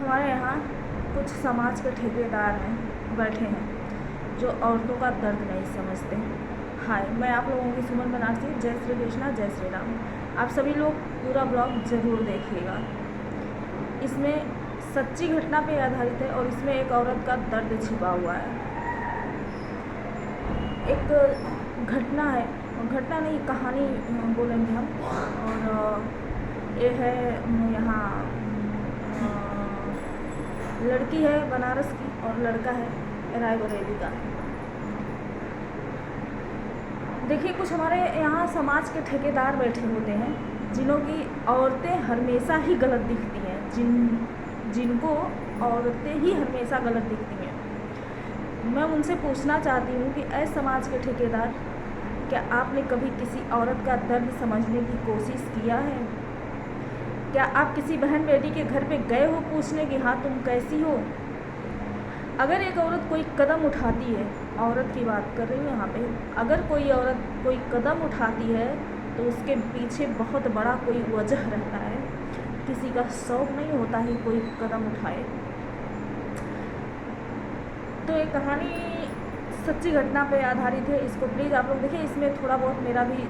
हमारे यहाँ कुछ समाज के ठेकेदार हैं बैठे हैं जो औरतों का दर्द नहीं समझते। हाय, मैं आप लोगों की सुमन बनारसी। जय श्री कृष्णा, जय श्री राम। आप सभी लोग पूरा ब्लॉग ज़रूर देखिएगा। इसमें सच्ची घटना पे आधारित है और इसमें एक औरत का दर्द छिपा हुआ है। एक घटना है, घटना नहीं कहानी बोलेंगे हम। और ये है यहाँ लड़की है बनारस की और लड़का है रायबरेली का। देखिए, कुछ हमारे यहाँ समाज के ठेकेदार बैठे होते हैं जिन्हों की औरतें हमेशा ही गलत दिखती हैं, जिनको औरतें ही हमेशा गलत दिखती हैं। मैं उनसे पूछना चाहती हूँ कि ऐ समाज के ठेकेदार, क्या आपने कभी किसी औरत का दर्द समझने की कोशिश किया है? क्या आप किसी बहन बेटी के घर पे गए हो पूछने कि हाँ तुम कैसी हो? अगर एक औरत कोई कदम उठाती है, औरत की बात कर रही हूँ यहाँ पे, अगर कोई औरत कोई कदम उठाती है तो उसके पीछे बहुत बड़ा कोई वजह रहता है। किसी का शौक नहीं होता ही कोई कदम उठाए। तो ये कहानी सच्ची घटना पे आधारित है। इसको प्लीज़ आप लोग देखिए, इसमें थोड़ा बहुत मेरा भी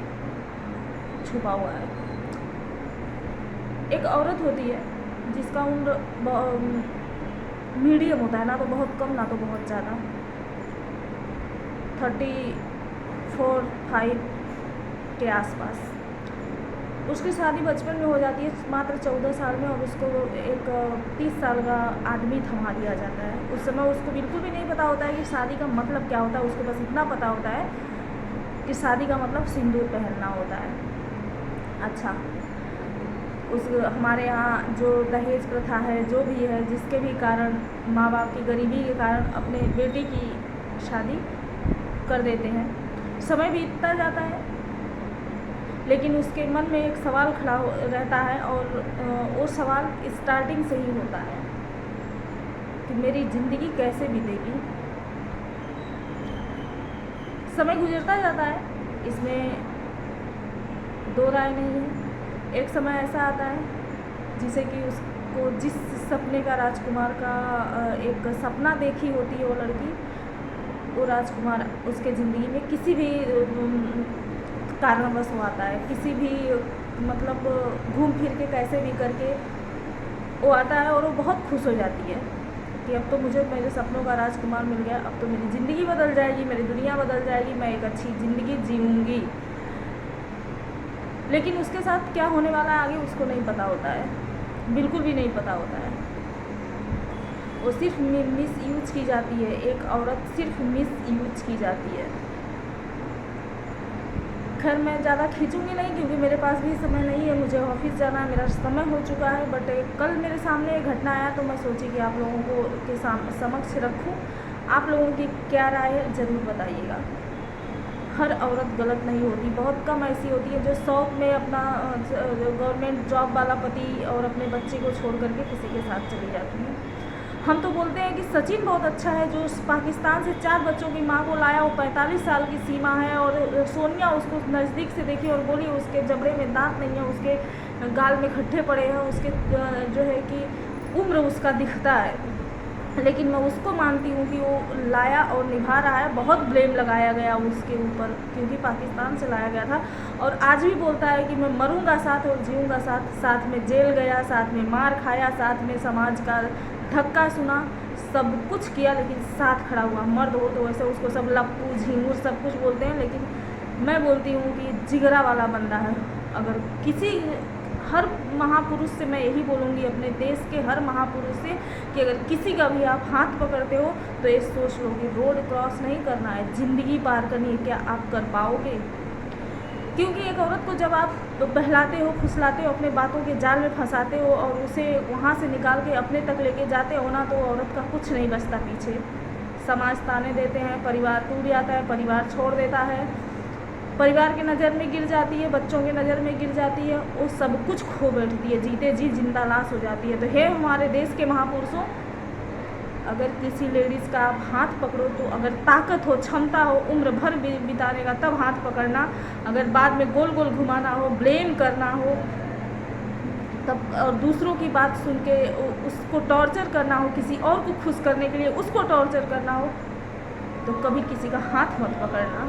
छुपा हुआ है। एक औरत होती है जिसका उम्र मीडियम होता है, ना तो बहुत कम ना तो बहुत ज़्यादा, 34-5 के आसपास। उसकी शादी बचपन में हो जाती है, मात्र 14 साल में, और उसको एक 30 साल का आदमी थमा दिया जाता है। उस समय उसको बिल्कुल भी नहीं पता होता है कि शादी का मतलब क्या होता है। उसको बस इतना पता होता है कि शादी का मतलब सिंदूर पहनना होता है। अच्छा, उस हमारे यहाँ जो दहेज प्रथा है, जो भी है, जिसके भी कारण माँ बाप की गरीबी के कारण अपने बेटे की शादी कर देते हैं। समय बीतता जाता है लेकिन उसके मन में एक सवाल खड़ा रहता है, और वो सवाल स्टार्टिंग से ही होता है कि मेरी ज़िंदगी कैसे बीतेगी। समय गुजरता जाता है, इसमें दो राय नहीं है। एक समय ऐसा आता है जिसे कि उसको जिस सपने का राजकुमार का एक सपना देखी होती है वो लड़की, वो राजकुमार उसके ज़िंदगी में किसी भी कारणवश वो आता है, किसी भी मतलब घूम फिर के कैसे भी करके वो आता है, और वो बहुत खुश हो जाती है कि अब तो मुझे मेरे सपनों का राजकुमार मिल गया, अब तो मेरी ज़िंदगी बदल जाएगी, मेरी दुनिया बदल जाएगी, मैं एक अच्छी ज़िंदगी जीऊँगी। लेकिन उसके साथ क्या होने वाला है आगे उसको नहीं पता होता है, बिल्कुल भी नहीं पता होता है। वो सिर्फ मिस यूज की जाती है, एक औरत सिर्फ मिस यूज की जाती है। खैर, मैं ज़्यादा खींचूंगी नहीं क्योंकि मेरे पास भी समय नहीं है, मुझे ऑफिस जाना है, मेरा समय हो चुका है। बट कल मेरे सामने एक घटना आया तो मैं सोची कि आप लोगों को के समक्ष रखूं। आप लोगों की क्या राय है ज़रूर बताइएगा। हर औरत गलत नहीं होती, बहुत कम ऐसी होती है जो शौक में अपना गवर्नमेंट जॉब वाला पति और अपने बच्चे को छोड़ करके किसी के साथ चली जाती है। हम तो बोलते हैं कि सचिन बहुत अच्छा है जो पाकिस्तान से 4 बच्चों की माँ को लाया, वो 45 साल की सीमा है, और सोनिया उसको नज़दीक से देखी और बोली उसके जबड़े में दांत नहीं है, उसके गाल में खड्डे पड़े हैं, उसके जो है कि उम्र उसका दिखता है। लेकिन मैं उसको मानती हूँ कि वो लाया और निभा रहा है। बहुत ब्लेम लगाया गया उसके ऊपर क्योंकि पाकिस्तान से लाया गया था, और आज भी बोलता है कि मैं मरूंगा साथ और जीऊँगा साथ। साथ में जेल गया, साथ में मार खाया, साथ में समाज का धक्का सुना, सब कुछ किया, लेकिन साथ खड़ा हुआ। मर्द हो तो वैसे उसको सब लप्पू झिंगुर सब कुछ बोलते हैं, लेकिन मैं बोलती हूँ कि जिगरा वाला बंदा है। अगर किसी हर महापुरुष से मैं यही बोलूँगी, अपने देश के हर महापुरुष से, कि अगर किसी का भी आप हाथ पकड़ते हो तो ये सोच लो कि रोड क्रॉस नहीं करना है, ज़िंदगी पार करनी है। क्या आप कर पाओगे? क्योंकि एक औरत को जब आप बहलाते हो, फुसलाते हो, अपने बातों के जाल में फंसाते हो और उसे वहाँ से निकाल के अपने तक लेके जाते हो ना, तो औरत का कुछ नहीं बचता पीछे। समाज ताने देते हैं, परिवार टूट जाता है, परिवार छोड़ देता है, परिवार की नज़र में गिर जाती है, बच्चों की नज़र में गिर जाती है, वो सब कुछ खो बैठती है, जीते जी जिंदा लाश हो जाती है। तो हे हमारे देश के महापुरुषों, अगर किसी लेडीज़ का आप हाथ पकड़ो तो अगर ताकत हो, क्षमता हो, उम्र भर बिताने का, तब हाथ पकड़ना। अगर बाद में गोल गोल घुमाना हो, ब्लेम करना हो, तब और दूसरों की बात सुन के उसको टॉर्चर करना हो, किसी और को खुश करने के लिए उसको टॉर्चर करना हो, तो कभी किसी का हाथ मत पकड़ना,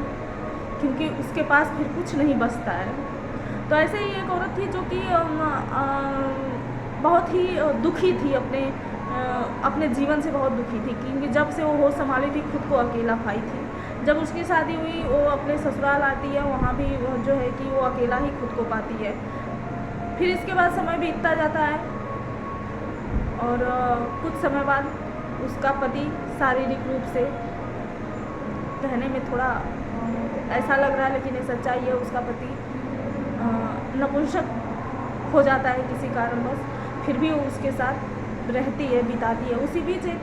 क्योंकि उसके पास फिर कुछ नहीं बचता है। तो ऐसे ही एक औरत थी जो कि बहुत ही दुखी थी, अपने जीवन से बहुत दुखी थी, क्योंकि जब से वो होश संभाली थी खुद को अकेला पाई थी। जब उसकी शादी हुई वो अपने ससुराल आती है, वहाँ भी जो है कि वो अकेला ही खुद को पाती है। फिर इसके बाद समय बीतता जाता है और कुछ समय बाद उसका पति शारीरिक रूप से, कहने में थोड़ा ऐसा लग रहा है लेकिन ये सच्चाई है, उसका पति नपुंसक हो जाता है किसी कारणवश। फिर भी वो उसके साथ रहती है, बिताती है। उसी बीच एक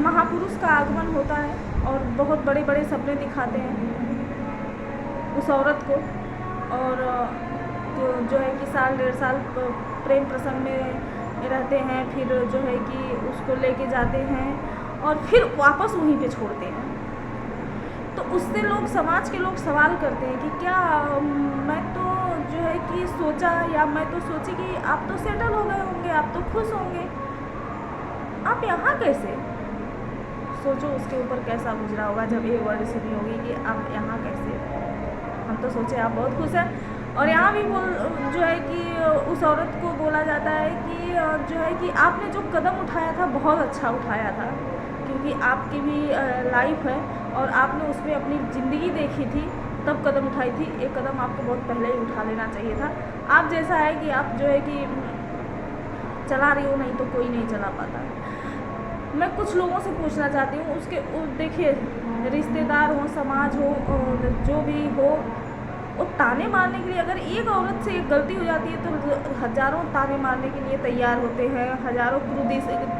महापुरुष का आगमन होता है और बहुत बड़े बड़े सपने दिखाते हैं उस औरत को, और जो है कि साल 1.5 साल प्रेम प्रसंग में रहते हैं, फिर जो है कि उसको लेके जाते हैं और फिर वापस वहीं पे छोड़ते हैं। तो उससे लोग, समाज के लोग सवाल करते हैं कि क्या मैं तो जो है कि सोचा, या मैं तो सोची कि आप तो सेटल हो गए होंगे, आप तो खुश होंगे, आप यहाँ कैसे? सोचो उसके ऊपर कैसा गुजरा होगा जब ये वर्ड सुनी होगी कि आप यहाँ कैसे। हम तो सोचे आप बहुत खुश हैं। और यहाँ भी जो है कि उस औरत को बोला जाता है कि जो है कि आपने जो कदम उठाया था बहुत अच्छा उठाया था, क्योंकि आपकी भी लाइफ है और आपने उसमें अपनी ज़िंदगी देखी थी, तब कदम उठाई थी। एक कदम आपको बहुत पहले ही उठा लेना चाहिए था। आप जैसा है कि आप जो है कि चला रही हो, नहीं तो कोई नहीं चला पाता। मैं कुछ लोगों से पूछना चाहती हूँ, देखिए रिश्तेदार हो, समाज हो, जो भी हो, वो ताने मारने के लिए, अगर एक औरत से एक गलती हो जाती है तो हज़ारों ताने मारने के लिए तैयार होते हैं, हज़ारों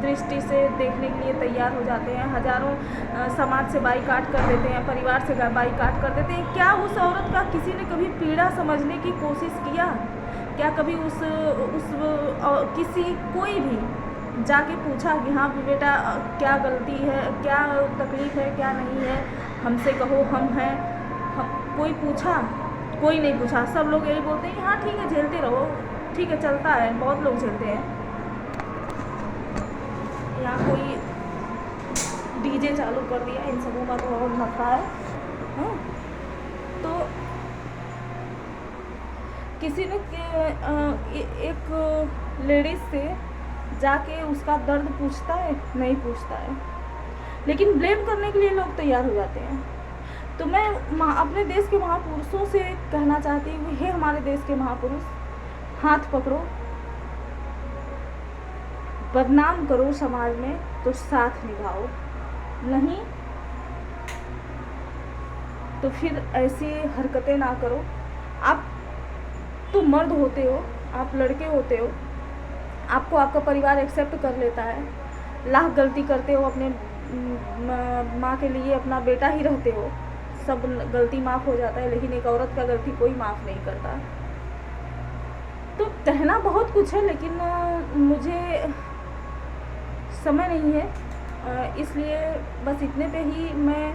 दृष्टि से देखने के लिए तैयार हो जाते हैं, हज़ारों समाज से बाइकाट कर देते हैं, परिवार से बाइकाट कर देते हैं। क्या उस औरत का किसी ने कभी पीड़ा समझने की कोशिश किया? क्या कभी कोई भी जाके पूछा कि हाँ बेटा क्या गलती है, क्या तकलीफ़ है, क्या नहीं है, हमसे कहो, हम हैं? कोई पूछा? कोई नहीं पूछा। सब लोग यही बोलते हैं कि हाँ ठीक है, झेलते रहो, ठीक है, चलता है। बहुत लोग झेलते हैं। यहाँ कोई डीजे चालू कर दिया, इन सबों का तो और नफा है। तो किसी ने एक लेडीज़ से जाके उसका दर्द पूछता है? नहीं पूछता है, लेकिन ब्लेम करने के लिए लोग तैयार हो जाते हैं। तो मैं अपने देश के महापुरुषों से कहना चाहती हूँ, हे हमारे देश के महापुरुष, हाथ पकड़ो, बदनाम करो समाज में तो साथ निभाओ, नहीं तो फिर ऐसी हरकतें ना करो। आप तो मर्द होते हो, आप लड़के होते हो, आपको आपका परिवार एक्सेप्ट कर लेता है। लाख गलती करते हो, अपने माँ के लिए अपना बेटा ही रहते हो, सब गलती माफ़ हो जाता है, लेकिन एक औरत का गलती कोई माफ़ नहीं करता। तो कहना बहुत कुछ है, लेकिन मुझे समय नहीं है, इसलिए बस इतने पे ही मैं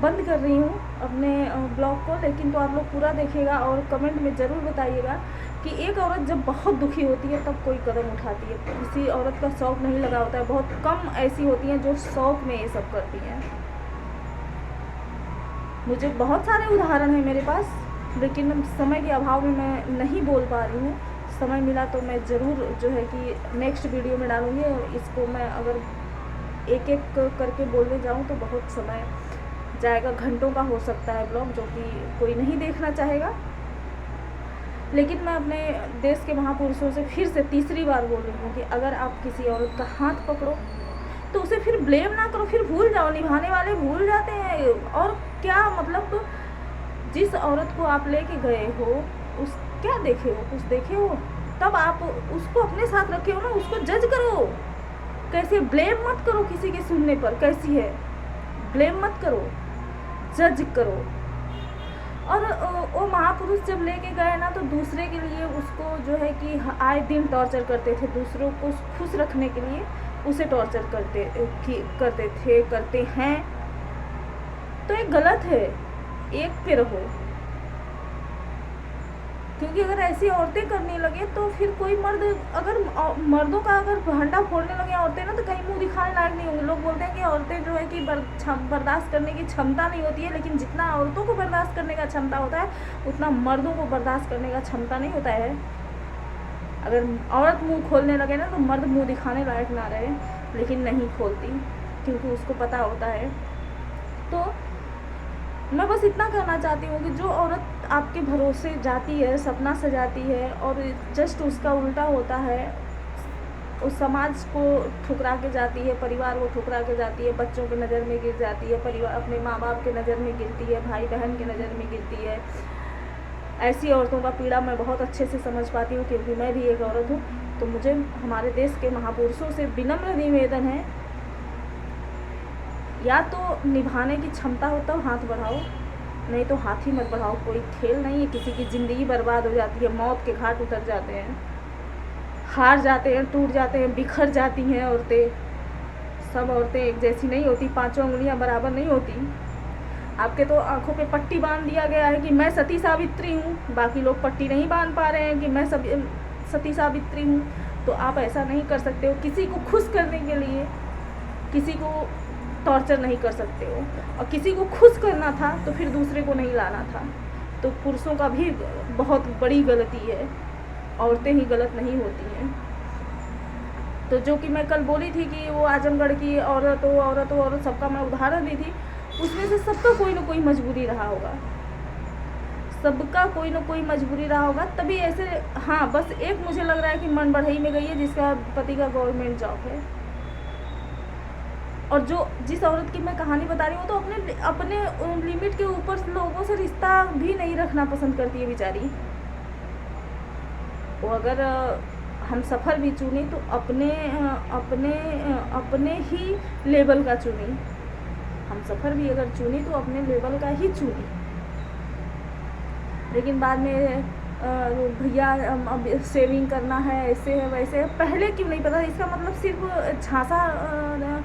बंद कर रही हूँ अपने ब्लॉग को। लेकिन तो आप लोग पूरा देखिएगा और कमेंट में ज़रूर बताइएगा कि एक औरत जब बहुत दुखी होती है तब कोई कदम उठाती है। किसी औरत का शौक़ नहीं लगा होता है, बहुत कम ऐसी होती हैं जो शौक़ में ये सब करती हैं। मुझे बहुत सारे उदाहरण हैं मेरे पास, लेकिन समय के अभाव में मैं नहीं बोल पा रही हूँ। समय मिला तो मैं ज़रूर जो है कि नेक्स्ट वीडियो में डालूँगी। और इसको मैं अगर एक एक करके बोलने जाऊँ तो बहुत समय जाएगा, घंटों का हो सकता है ब्लॉग, जो कि कोई नहीं देखना चाहेगा। लेकिन मैं अपने देश के महापुरुषों से फिर से तीसरी बार बोल रही हूँ कि अगर आप किसी औरत का हाथ पकड़ो तो उसे फिर ब्लेम ना करो, फिर भूल जाओ। निभाने वाले भूल जाते हैं। और क्या मतलब, जिस औरत को आप लेके गए हो उस क्या देखे हो, कुछ देखे हो? तब आप उसको अपने साथ रखे हो ना, उसको जज करो। कैसे ब्लेम मत करो किसी के सुनने पर, कैसी है, ब्लेम मत करो, जज करो। और वो महापुरुष जब लेके गए ना तो दूसरे के लिए उसको जो है कि आए दिन टॉर्चर करते थे, दूसरों को खुश रखने के लिए उसे टॉर्चर करते हैं। तो ये गलत है। एक पे रहो, क्योंकि अगर ऐसी औरतें करने लगे तो फिर कोई मर्द, अगर मर्दों का अगर भंडा फोड़ने लगे औरतें ना, तो कहीं मुंह दिखाने लायक नहीं होंगे। लोग बोलते हैं कि औरतें जो है कि बर्दाश्त करने की क्षमता नहीं होती है, लेकिन जितना औरतों को बर्दाश्त करने का क्षमता होता है उतना मर्दों को बर्दाश्त करने का क्षमता नहीं होता है। अगर औरत मुंह खोलने लगे ना तो मर्द मुंह दिखाने लायक ना रहे, लेकिन नहीं खोलती क्योंकि उसको पता होता है। तो मैं बस इतना कहना चाहती हूँ कि जो औरत आपके भरोसे जाती है, सपना सजाती है और जस्ट उसका उल्टा होता है, उस समाज को ठुकरा के जाती है, परिवार को ठुकरा के जाती है, बच्चों की नज़र में गिर जाती है, परिवार अपने माँ बाप के नज़र में गिरती है, भाई बहन की नज़र में गिरती है। ऐसी औरतों का पीड़ा मैं बहुत अच्छे से समझ पाती हूँ, क्योंकि मैं भी एक औरत हूँ। तो मुझे हमारे देश के महापुरुषों से विनम्र निवेदन है, या तो निभाने की क्षमता हो तो हाथ बढ़ाओ, नहीं तो हाथ ही मत बढ़ाओ। कोई खेल नहीं है, किसी की ज़िंदगी बर्बाद हो जाती है, मौत के घाट उतर जाते हैं, हार जाते हैं, टूट जाते हैं, बिखर जाती हैं औरतें। सब औरतें एक जैसी नहीं होती, पांचों उंगलियां बराबर नहीं होती। आपके तो आंखों पे पट्टी बांध दिया गया है कि मैं सती सावित्री हूँ, बाकी लोग पट्टी नहीं बांध पा रहे हैं कि मैं सती सावित्री हूँ। तो आप ऐसा नहीं कर सकते हो। किसी को खुश करने के लिए किसी को टॉर्चर नहीं कर सकते हो, और किसी को खुश करना था तो फिर दूसरे को नहीं लाना था। तो पुरुषों का भी बहुत बड़ी गलती है, औरतें ही गलत नहीं होती हैं। तो जो कि मैं कल बोली थी कि वो आजमगढ़ की औरत सबका मैं उदाहरण दी थी, उसमें से सबका कोई ना कोई मजबूरी रहा होगा, सबका कोई ना कोई मजबूरी रहा होगा, तभी ऐसे। हाँ, बस एक मुझे लग रहा है कि मन बढ़ई में गई है जिसका पति का गवर्नमेंट जॉब है, और जिस औरत की मैं कहानी बता रही हूँ तो अपने लिमिट के ऊपर लोगों से रिश्ता भी नहीं रखना पसंद करती है बेचारी। वो अगर हम सफ़र भी चुनी तो अपने ही लेवल का चुनी। हम सफ़र भी अगर चुनी तो अपने लेवल का ही चुनी। लेकिन बाद में भैया अब सेविंग करना है, ऐसे है वैसे है, पहले क्यों नहीं पता? इसका मतलब सिर्फ झांसा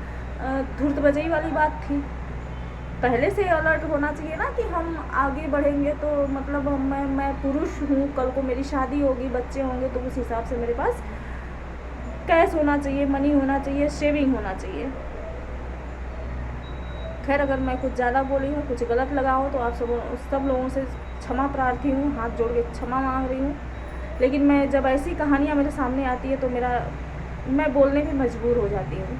धूर्त बजई वाली बात थी। पहले से अलर्ट होना चाहिए ना कि हम आगे बढ़ेंगे तो मतलब मैं पुरुष हूँ, कल को मेरी शादी होगी, बच्चे होंगे, तो उस हिसाब से मेरे पास कैश होना चाहिए, मनी होना चाहिए, सेविंग होना चाहिए। खैर, अगर मैं कुछ ज़्यादा बोली हूँ, कुछ गलत लगा हो तो आप सब लोगों से क्षमा प्रार्थी हूँ, हाथ जोड़ के क्षमा मांग रही हूँ। लेकिन मैं जब ऐसी कहानियाँ मेरे सामने आती है तो मैं बोलने पे मजबूर हो जाती हूँ।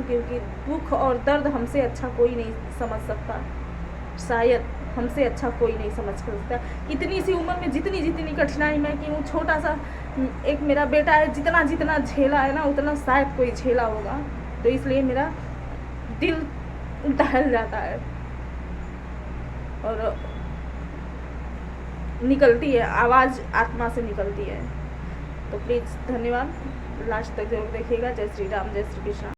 क्योंकि दुख और दर्द हमसे अच्छा कोई नहीं समझ सकता, शायद हमसे अच्छा कोई नहीं समझ सकता। इतनी सी उम्र में जितनी कठिनाई मैं की हूँ, छोटा सा एक मेरा बेटा है, जितना झेला है ना उतना शायद कोई झेला होगा। तो इसलिए मेरा दिल दहल जाता है और निकलती है आवाज़, आत्मा से निकलती है। तो प्लीज़ धन्यवाद, लास्ट तक जरूर देखिएगा। जय श्री राम, जय श्री कृष्ण।